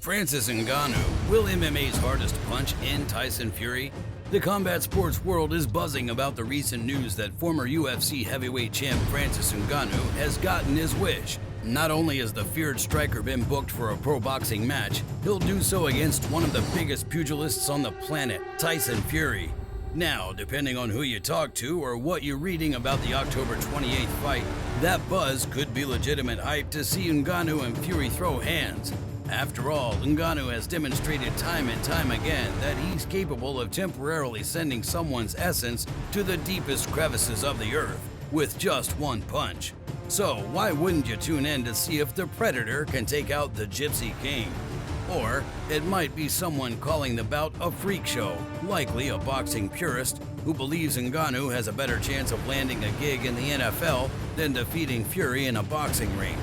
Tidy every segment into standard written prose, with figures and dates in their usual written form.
Francis Ngannou, will MMA's hardest punch end Tyson Fury? The combat sports world is buzzing about the recent news that former UFC heavyweight champ Francis Ngannou has gotten his wish. Not only has the feared striker been booked for a pro boxing match, he'll do so against one of the biggest pugilists on the planet, Tyson Fury. Now, depending on who you talk to or what you're reading about the October 28th fight, that buzz could be legitimate hype to see Ngannou and Fury throw hands. After all, Ngannou has demonstrated time and time again that he's capable of temporarily sending someone's essence to the deepest crevices of the earth with just one punch. So why wouldn't you tune in to see if the Predator can take out the Gypsy King? Or it might be someone calling the bout a freak show, likely a boxing purist who believes Ngannou has a better chance of landing a gig in the NFL than defeating Fury in a boxing ring.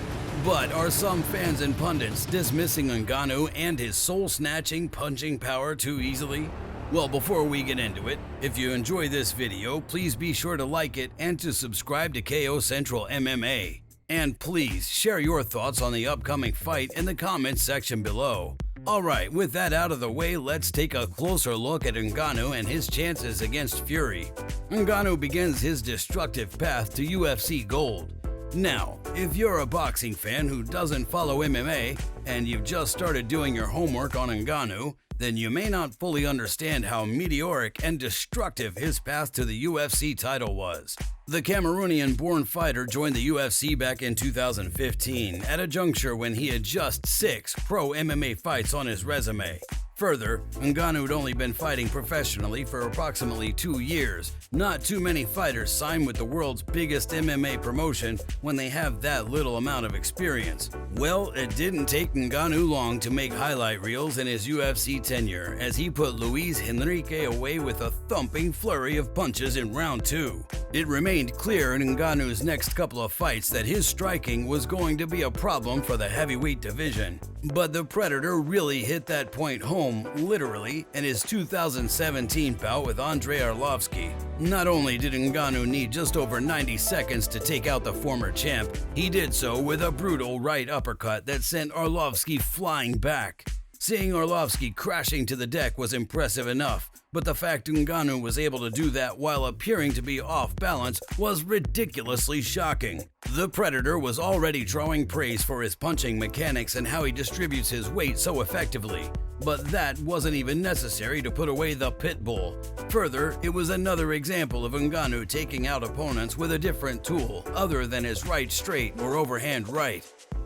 But are some fans and pundits dismissing Ngannou and his soul-snatching punching power too easily? Well, before we get into it, if you enjoy this video, please be sure to like it and to subscribe to KO Central MMA. And please share your thoughts on the upcoming fight in the comments section below. Alright, with that out of the way, let's take a closer look at Ngannou and his chances against Fury. Ngannou begins his destructive path to UFC gold. Now, if you're a boxing fan who doesn't follow MMA and you've just started doing your homework on Ngannou, then you may not fully understand how meteoric and destructive his path to the UFC title was. The Cameroonian-born fighter joined the UFC back in 2015 at a juncture when he had just 6 pro MMA fights on his resume. Further, Ngannou had only been fighting professionally for approximately 2 years. Not too many fighters sign with the world's biggest MMA promotion when they have that little amount of experience. Well, it didn't take Ngannou long to make highlight reels in his UFC tenure, as he put Luis Henrique away with a thumping flurry of punches in round 2. It remained clear in Ngannou's next couple of fights that his striking was going to be a problem for the heavyweight division. But the Predator really hit that point home, literally, in his 2017 bout with Andrei Arlovski. Not only did Ngannou need just over 90 seconds to take out the former champ, he did so with a brutal right uppercut that sent Arlovski flying back. Seeing Arlovski crashing to the deck was impressive enough, but the fact Ngannou was able to do that while appearing to be off balance was ridiculously shocking. The Predator was already drawing praise for his punching mechanics and how he distributes his weight so effectively, but that wasn't even necessary to put away the pit bull. Further, it was another example of Ngannou taking out opponents with a different tool other than his right straight or overhand right.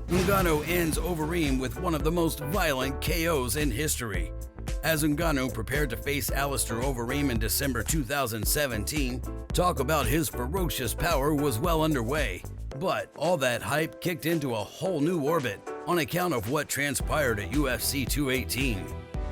Ngannou ends Overeem with one of the most violent KOs in history. As Ngannou prepared to face Alistair Overeem in December 2017, talk about his ferocious power was well underway. But all that hype kicked into a whole new orbit on account of what transpired at UFC 218.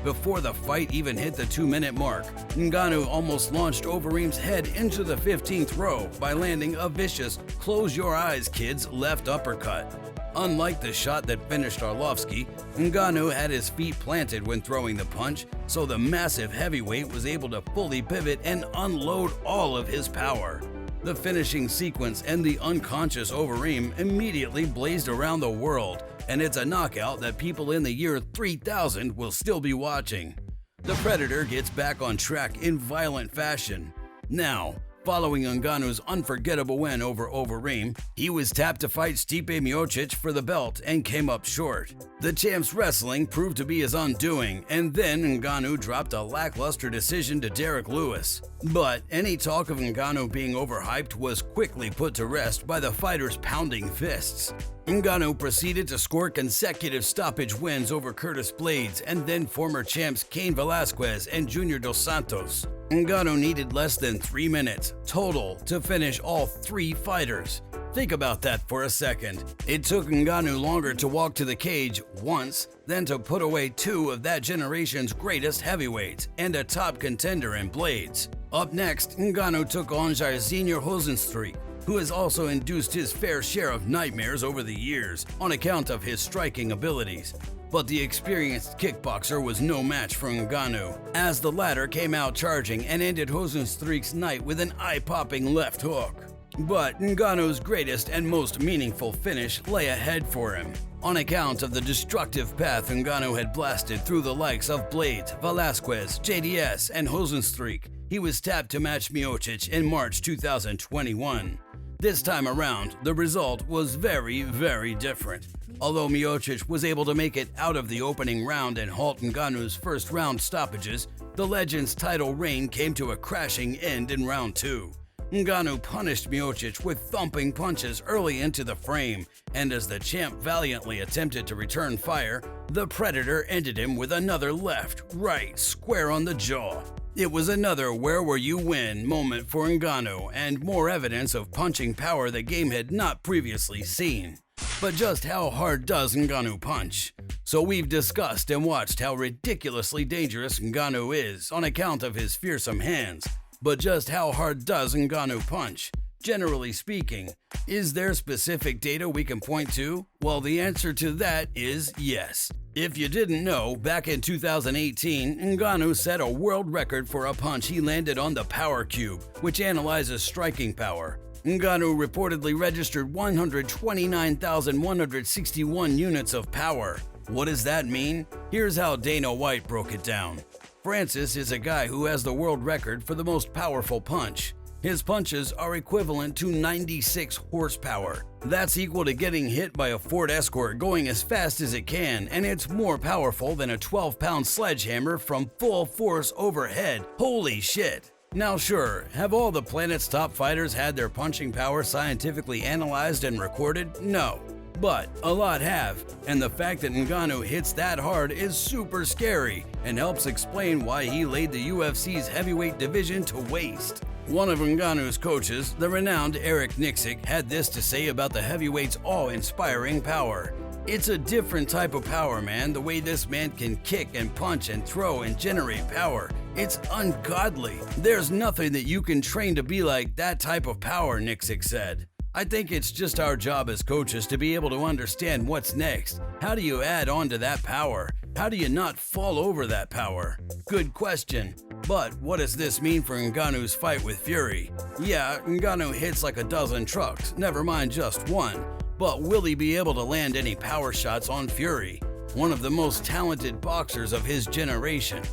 Before the fight even hit the 2-minute mark, Ngannou almost launched Overeem's head into the 15th row by landing a vicious "close your eyes, kids" left uppercut. Unlike the shot that finished Arlovski, Ngannou had his feet planted when throwing the punch, so the massive heavyweight was able to fully pivot and unload all of his power. The finishing sequence and the unconscious Overeem immediately blazed around the world, and it's a knockout that people in the year 3000 will still be watching. The Predator gets back on track in violent fashion. Now, following Ngannou's unforgettable win over Overeem, he was tapped to fight Stipe Miocic for the belt and came up short. The champ's wrestling proved to be his undoing, and then Ngannou dropped a lackluster decision to Derek Lewis. But any talk of Ngannou being overhyped was quickly put to rest by the fighter's pounding fists. Ngannou proceeded to score consecutive stoppage wins over Curtis Blades and then former champs Cain Velasquez and Junior Dos Santos. Ngannou needed less than 3 minutes total to finish all 3 fighters. Think about that for a second. It took Ngannou longer to walk to the cage once than to put away 2 of that generation's greatest heavyweights and a top contender in Blades. Up next, Ngannou took on Jairzinho Rozenstruik, who has also induced his fair share of nightmares over the years on account of his striking abilities. But the experienced kickboxer was no match for Ngannou, as the latter came out charging and ended Rozenstruik's night with an eye-popping left hook. But Ngannou's greatest and most meaningful finish lay ahead for him. On account of the destructive path Ngannou had blasted through the likes of Blades, Velasquez, JDS, and Rozenstruik, he was tapped to match Miocic in March 2021. This time around, the result was very, very different. Although Miocic was able to make it out of the opening round and halt Ngannou's first round stoppages, the legend's title reign came to a crashing end in round 2. Ngannou punished Miocic with thumping punches early into the frame, and as the champ valiantly attempted to return fire, the Predator ended him with another left, right, square on the jaw. It was another where were you when moment for Ngannou, and more evidence of punching power the game had not previously seen. But just how hard does Ngannou punch? So we've discussed and watched how ridiculously dangerous Ngannou is on account of his fearsome hands. But just how hard does Ngannou punch? Generally speaking, is there specific data we can point to? Well, the answer to that is yes. If you didn't know, back in 2018, Ngannou set a world record for a punch he landed on the Power Cube, which analyzes striking power. Ngannou reportedly registered 129,161 units of power. What does that mean? Here's how Dana White broke it down. Francis is a guy who has the world record for the most powerful punch. His punches are equivalent to 96 horsepower. That's equal to getting hit by a Ford Escort going as fast as it can, and it's more powerful than a 12-pound sledgehammer from full force overhead. Holy shit! Now sure, have all the planet's top fighters had their punching power scientifically analyzed and recorded? No. But a lot have, and the fact that Ngannou hits that hard is super scary and helps explain why he laid the UFC's heavyweight division to waste. One of Ngannou's coaches, the renowned Eric Nixick, had this to say about the heavyweight's awe-inspiring power. It's a different type of power, man, the way this man can kick and punch and throw and generate power. It's ungodly. There's nothing that you can train to be like that type of power, Nixick said. I think it's just our job as coaches to be able to understand what's next. How do you add on to that power? How do you not fall over that power? Good question. But what does this mean for Ngannou's fight with Fury? Yeah, Ngannou hits like a dozen trucks, never mind just one. But will he be able to land any power shots on Fury, one of the most talented boxers of his generation?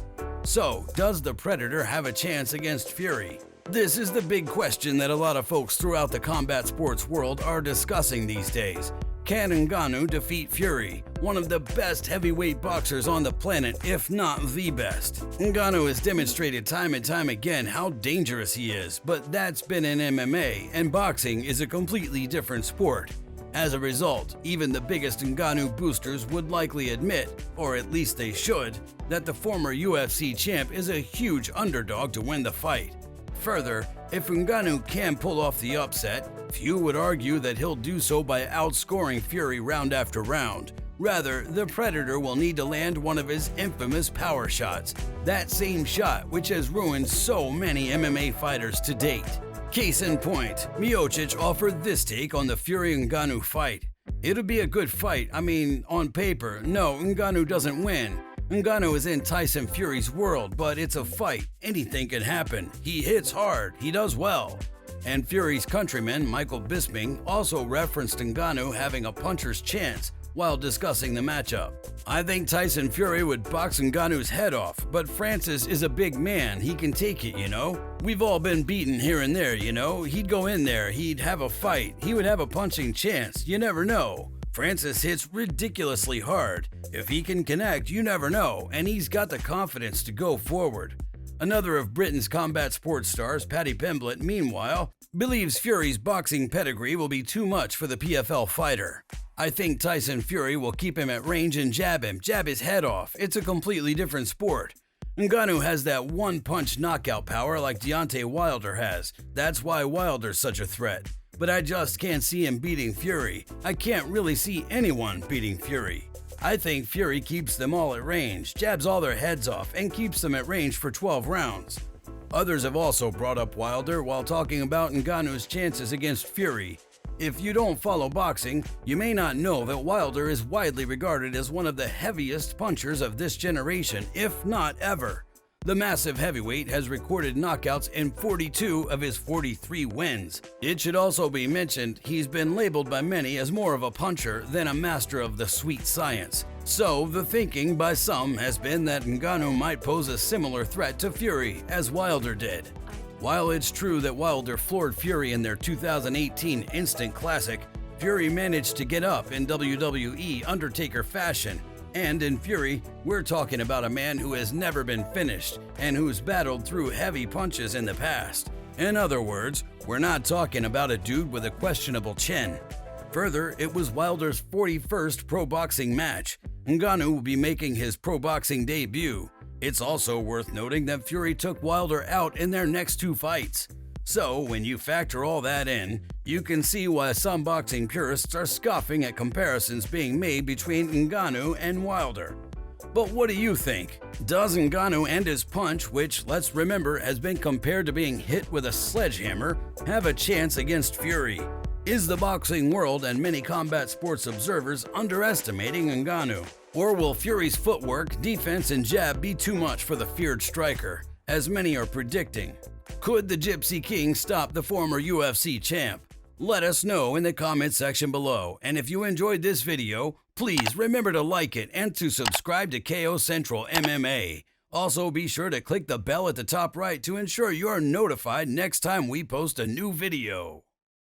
So, does the Predator have a chance against Fury? This is the big question that a lot of folks throughout the combat sports world are discussing these days. Can Ngannou defeat Fury, one of the best heavyweight boxers on the planet, if not the best? Ngannou has demonstrated time and time again how dangerous he is, but that's been in MMA, and boxing is a completely different sport. As a result, even the biggest Ngannou boosters would likely admit, or at least they should, that the former UFC champ is a huge underdog to win the fight. Further, if Ngannou can pull off the upset, few would argue that he'll do so by outscoring Fury round after round. Rather, the Predator will need to land one of his infamous power shots, that same shot which has ruined so many MMA fighters to date. Case in point, Miocic offered this take on the Fury-Ngannou fight. It'll be a good fight, on paper, no, Ngannou doesn't win. Ngannou is in Tyson Fury's world, but it's a fight. Anything can happen. He hits hard. He does well. And Fury's countryman, Michael Bisping, also referenced Ngannou having a puncher's chance while discussing the matchup. I think Tyson Fury would box Ngannou's head off, but Francis is a big man. He can take it, you know? We've all been beaten here and there, you know? He'd go in there. He'd have a fight. He would have a punching chance. You never know. Francis hits ridiculously hard. If he can connect, you never know, and he's got the confidence to go forward. Another of Britain's combat sports stars, Paddy Pimblett, meanwhile, believes Fury's boxing pedigree will be too much for the PFL fighter. I think Tyson Fury will keep him at range and jab his head off. It's a completely different sport. Ngannou has that one-punch knockout power like Deontay Wilder has. That's why Wilder's such a threat. But I just can't see him beating Fury. I can't really see anyone beating Fury. I think Fury keeps them all at range, jabs all their heads off, and keeps them at range for 12 rounds. Others have also brought up Wilder while talking about Ngannou's chances against Fury. If you don't follow boxing, you may not know that Wilder is widely regarded as one of the heaviest punchers of this generation, if not ever. The massive heavyweight has recorded knockouts in 42 of his 43 wins. It should also be mentioned he's been labeled by many as more of a puncher than a master of the sweet science. So, the thinking by some has been that Ngannou might pose a similar threat to Fury as Wilder did. While it's true that Wilder floored Fury in their 2018 Instant Classic, Fury managed to get up in WWE Undertaker fashion. And in Fury, we're talking about a man who has never been finished and who's battled through heavy punches in the past. In other words, we're not talking about a dude with a questionable chin. Further, it was Wilder's 41st pro boxing match. Ngannou will be making his pro boxing debut. It's also worth noting that Fury took Wilder out in their next two fights. So, when you factor all that in, you can see why some boxing purists are scoffing at comparisons being made between Ngannou and Wilder. But what do you think? Does Ngannou and his punch, which, let's remember, has been compared to being hit with a sledgehammer, have a chance against Fury? Is the boxing world and many combat sports observers underestimating Ngannou? Or will Fury's footwork, defense, and jab be too much for the feared striker, as many are predicting? Could the Gypsy King stop the former UFC champ? Let us know in the comment section below, and if you enjoyed this video, please remember to like it and to subscribe to KO Central MMA. Also, be sure to click the bell at the top right to ensure you're notified next time we post a new video.